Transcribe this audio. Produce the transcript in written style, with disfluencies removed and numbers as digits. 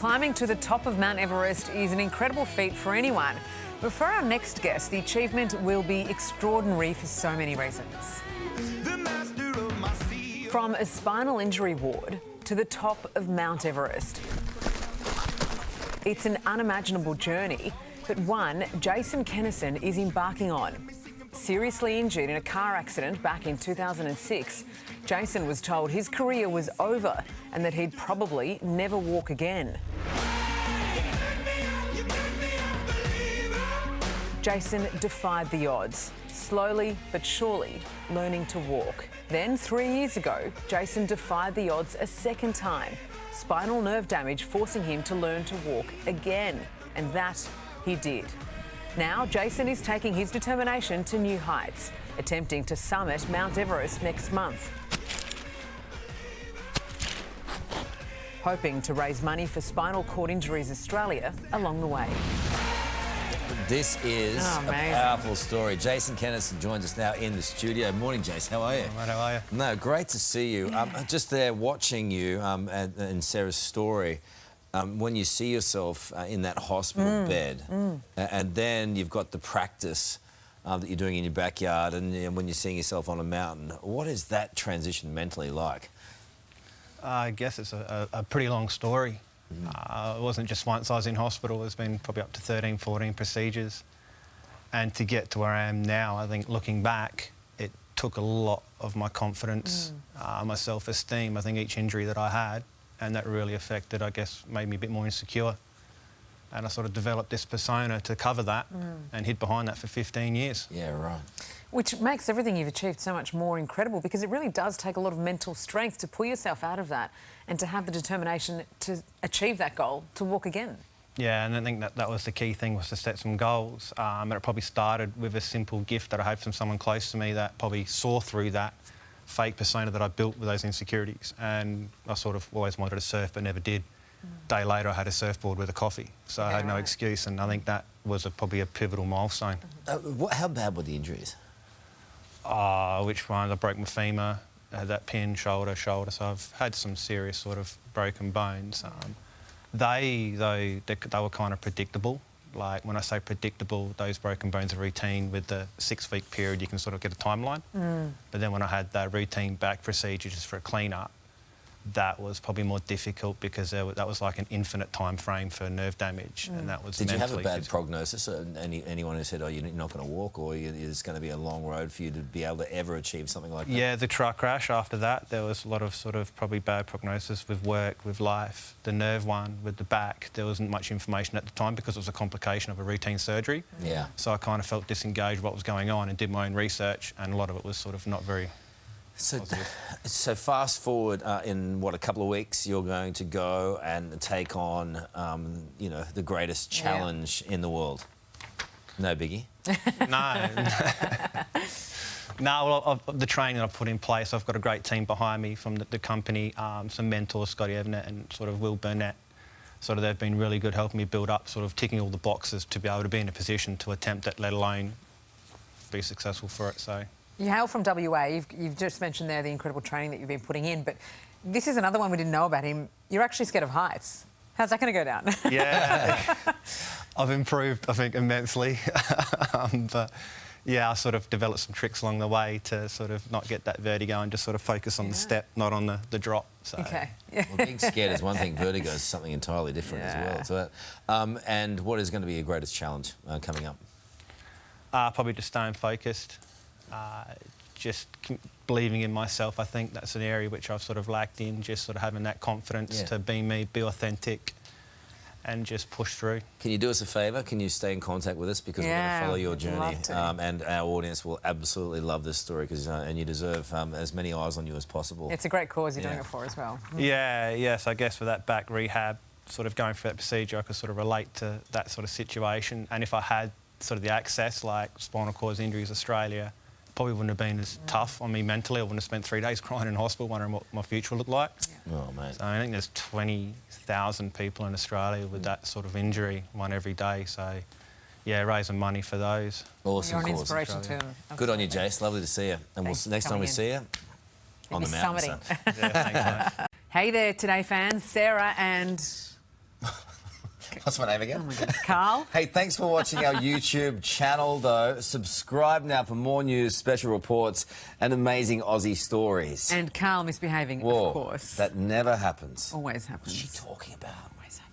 Climbing to the top of Mount Everest is an incredible feat for anyone. But for our next guest, the achievement will be extraordinary for so many reasons. From a spinal injury ward to the top of Mount Everest. It's an unimaginable journey, but one Jason Kennison is embarking on. Seriously injured in a car accident back in 2006, Jason was told his career was over and that he'd probably never walk again. Jason defied the odds, slowly but surely learning to walk. Then 3 years ago, Jason defied the odds a second time, spinal nerve damage forcing him to learn to walk again, and that he did. Now, Jason is taking his determination to new heights, attempting to summit Mount Everest next month. Hoping to raise money for Spinal Cord Injuries Australia along the way. This is a powerful story. Jason Kennison joins us now in the studio. Morning, Jace. How are you? All right, how are you? No, great to see you. Just there watching you in Sarah's story, when you see yourself in that hospital bed, and then you've got the practice that you're doing in your backyard, and when you're seeing yourself on a mountain, what is that transition mentally like? I guess it's a pretty long story. It wasn't just once I was in hospital. There's been probably up to 13, 14 procedures. And to get to where I am now, I think looking back, it took a lot of my confidence, my self-esteem. I think each injury that I had, and that really affected, I guess, made me a bit more insecure. And I sort of developed this persona to cover that and hid behind that for 15 years. Yeah, right. Which makes everything you've achieved so much more incredible, because it really does take a lot of mental strength to pull yourself out of that and to have the determination to achieve that goal, to walk again. Yeah, and I think that was the key thing, was to set some goals. And it probably started with a simple gift that I had from someone close to me that probably saw through that fake persona that I built with those insecurities. And I sort of always wanted to surf but never did. Day later, I had a surfboard with a coffee, so I had no excuse, and I think that was probably a pivotal milestone. How bad were the injuries? Which ones? I broke my femur, I had that pin, shoulder, so I've had some serious sort of broken bones. They were kind of predictable. Like, when I say predictable, those broken bones are routine. With the 6-week period, you can sort of get a timeline. But then when I had that routine back procedure just for a clean-up, that was probably more difficult, because that was like an infinite time frame for nerve damage, and that was Did you have a bad prognosis? Anyone who said, oh, you're not going to walk, or it's going to be a long road for you to be able to ever achieve something like that? Yeah, the truck crash after that, there was a lot of sort of probably bad prognosis with work, with life. The nerve one with the back, there wasn't much information at the time because it was a complication of a routine surgery. Yeah. So I kind of felt disengaged with what was going on and did my own research, and a lot of it was sort of not very... So fast forward in, what, a couple of weeks, you're going to go and take on, you know, the greatest challenge in the world. No biggie? No. No, well, the training I've put in place, I've got a great team behind me from the company, some mentors, Scotty Evnett and sort of Will Burnett. Sort of they've been really good helping me build up, sort of ticking all the boxes to be able to be in a position to attempt it, let alone be successful for it, so... You hail from WA. You've just mentioned there the incredible training that you've been putting in, but this is another one we didn't know about him. You're actually scared of heights. How's that going to go down? Yeah, I've improved, I think, immensely. But yeah, I sort of developed some tricks along the way to sort of not get that vertigo and just sort of focus on the step, not on the drop. So. Okay. Well, being scared is one thing, vertigo is something entirely different as well. So, and what is going to be your greatest challenge coming up? Probably just staying focused. Just believing in myself. I think that's an area which I've sort of lacked in, just sort of having that confidence to be me, be authentic, and just push through. Can you do us a favour? Can you stay in contact with us? Because we're going to follow your journey, and our audience will absolutely love this story, because and you deserve as many eyes on you as possible. It's a great cause you're doing it for as well. Yes, I guess for that back rehab, sort of going through that procedure, I could sort of relate to that sort of situation, and if I had sort of the access, like Spinal Cord Injuries Australia, probably wouldn't have been as tough on me mentally. I wouldn't have spent 3 days crying in hospital wondering what my future would look like. Oh, mate. So I think there's 20,000 people in Australia with that sort of injury, one every day. So, yeah, raising money for those. Awesome. You're an inspiration to them. Good on you, Jace. Lovely to see you. And next time we see you, on the mountain. Yeah, thanks, mate. Hey there, Today fans. Sarah and What's my name again? Oh my God. Carl? Hey, thanks for watching our YouTube channel, though. Subscribe now for more news, special reports, and amazing Aussie stories. And Carl misbehaving, Whoa, of course. that never happens. Always happens. What's she talking about? Always happens.